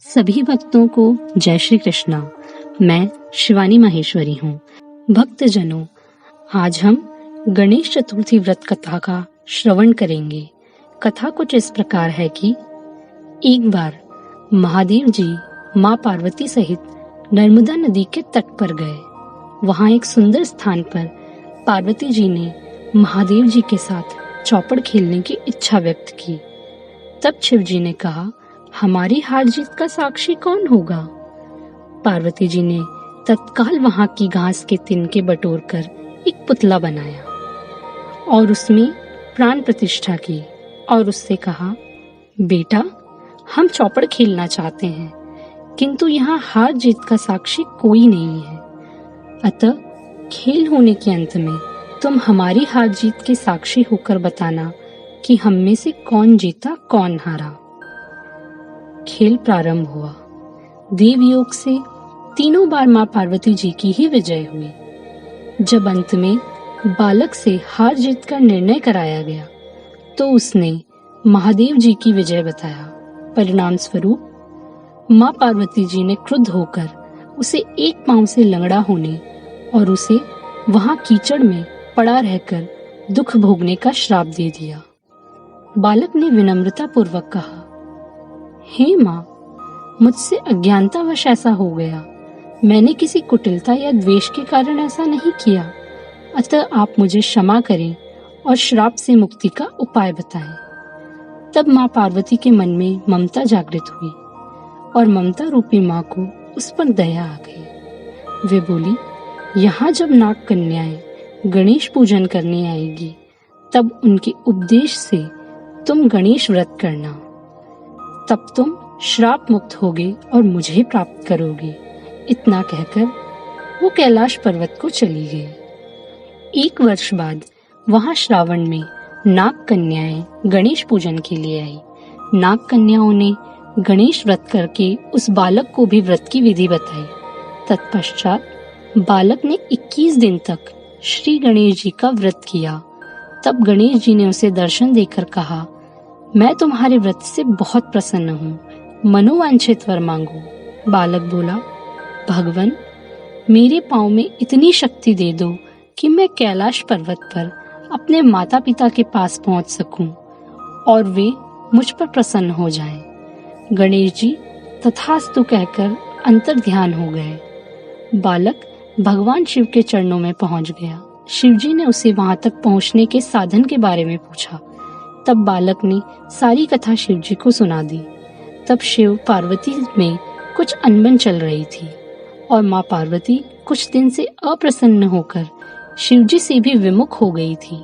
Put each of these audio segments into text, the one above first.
सभी भक्तों को जय श्री कृष्णा। मैं शिवानी माहेश्वरी हूँ। भक्तजनों, आज हम गणेश चतुर्थी व्रत कथा का श्रवण करेंगे। कथा कुछ इस प्रकार है कि एक बार महादेव जी माँ पार्वती सहित नर्मदा नदी के तट पर गए। वहाँ एक सुंदर स्थान पर पार्वती जी ने महादेव जी के साथ चौपड़ खेलने की इच्छा व्यक्त की। तब शिव जी ने कहा, हमारी हार जीत का साक्षी कौन होगा? पार्वती जी ने तत्काल वहां की घास के तिनके बटोरकर एक पुतला बनाया और उसमें प्राण प्रतिष्ठा की और उससे कहा, बेटा, हम चौपड़ खेलना चाहते हैं, किंतु यहाँ हार जीत का साक्षी कोई नहीं है। अतः खेल होने के अंत में तुम हमारी हार जीत के साक्षी होकर बताना कि हम में से कौन जीता कौन हारा। खेल प्रारंभ हुआ। देवयोग से तीनों बार माँ पार्वती जी की ही विजय हुई। जब अंत में बालक से हार जीत का निर्णय कराया गया तो उसने महादेव जी की विजय बताया। परिणाम स्वरूप माँ पार्वती जी ने क्रुद्ध होकर उसे एक पांव से लंगड़ा होने और उसे वहां कीचड़ में पड़ा रहकर दुख भोगने का श्राप दे दिया। बालक ने विनम्रता पूर्वक कहा, हे माँ, मुझसे अज्ञानतावश ऐसा हो गया। मैंने किसी कुटिलता या द्वेष के कारण ऐसा नहीं किया। अतः आप मुझे क्षमा करें और श्राप से मुक्ति का उपाय बताएं। तब माँ पार्वती के मन में ममता जागृत हुई और ममता रूपी माँ को उस पर दया आ गई। वे बोली, यहाँ जब नाग कन्याएं गणेश पूजन करने आएगी तब उनके उपदेश से तुम गणेश व्रत करना। तब तुम श्राप मुक्त होगे और मुझे प्राप्त करोगे। इतना कहकर वो कैलाश पर्वत को चली गई। एक वर्ष बाद वहां श्रावण में नाग कन्याएं गणेश पूजन के लिए आई। नाग कन्याओं ने गणेश व्रत करके उस बालक को भी व्रत की विधि बताई। तत्पश्चात बालक ने 21 दिन तक श्री गणेश जी का व्रत किया। तब गणेश जी ने उसे दर्शन देकर कहा, मैं तुम्हारे व्रत से बहुत प्रसन्न हूँ, मनोवांछित वर मांगो। बालक बोला, भगवान, मेरे पांव में इतनी शक्ति दे दो कि मैं कैलाश पर्वत पर अपने माता पिता के पास पहुंच सकूं और वे मुझ पर प्रसन्न हो जाएं। गणेश जी तथास्तु कहकर अंतर ध्यान हो गए। बालक भगवान शिव के चरणों में पहुंच गया। शिव जी ने उसे वहां तक पहुंचने के साधन के बारे में पूछा। तब बालक ने सारी कथा शिव जी को सुना दी। तब शिव पार्वती में कुछ अनबन चल रही थी और माँ पार्वती कुछ दिन से अप्रसन्न होकर शिव जी से भी विमुख हो गई थी।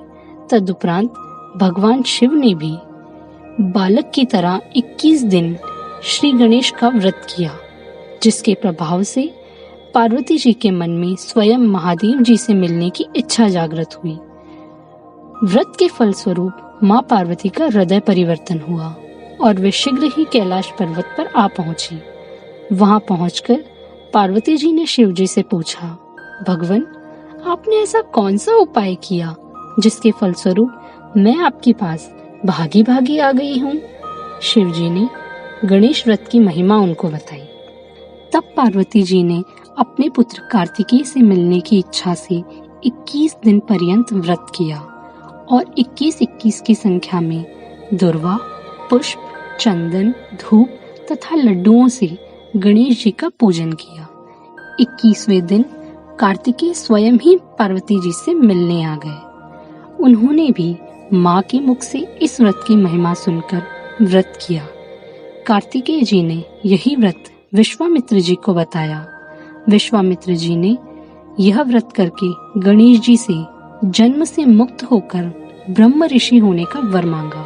तदुपरांत भगवान शिव ने भी बालक की तरह 21 दिन श्री गणेश का व्रत किया, जिसके प्रभाव से पार्वती जी के मन में स्वयं महादेव जी से मिलने की इच्छा जागृत हुई। व्रत के फलस्वरूप माँ पार्वती का हृदय परिवर्तन हुआ और वे शीघ्र ही कैलाश पर्वत पर आ पहुंची। वहां पहुंचकर पार्वती जी ने शिव जी से पूछा, भगवान, आपने ऐसा कौन सा उपाय किया जिसके फलस्वरूप मैं आपके पास भागी भागी आ गई हूँ? शिव जी ने गणेश व्रत की महिमा उनको बताई। तब पार्वती जी ने अपने पुत्र कार्तिकेय से मिलने की इच्छा से 21 दिन पर्यंत व्रत किया और 21-21 की संख्या में दुर्वा, पुष्प, चंदन, धूप तथा लड्डुओं से गणेश जी का पूजन किया। 21वें दिन कार्तिकेय स्वयं ही पार्वती जी से मिलने आ गए। उन्होंने भी माँ के मुख से इस व्रत की महिमा सुनकर व्रत किया। कार्तिकेय जी ने यही व्रत विश्वामित्र जी को बताया। विश्वामित्र जी ने यह व्रत करके गणेश जी से जन्म से मुक्त होकर ब्रह्म ऋषि होने का वर मांगा।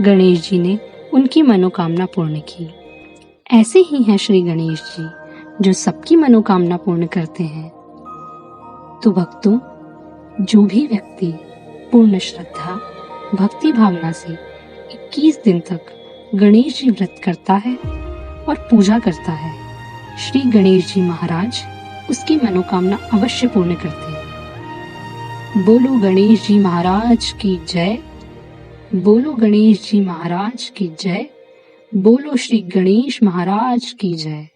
गणेश जी ने उनकी मनोकामना पूर्ण की। ऐसे ही हैं श्री गणेश जी, जो सबकी मनोकामना पूर्ण करते हैं। तो भक्तों, जो भी व्यक्ति पूर्ण श्रद्धा भक्ति भावना से 21 दिन तक गणेश जी व्रत करता है और पूजा करता है, श्री गणेश जी महाराज उसकी मनोकामना अवश्य पूर्ण करते हैं। बोलो गणेश जी महाराज की जय। बोलो गणेश जी महाराज की जय। बोलो श्री गणेश महाराज की जय।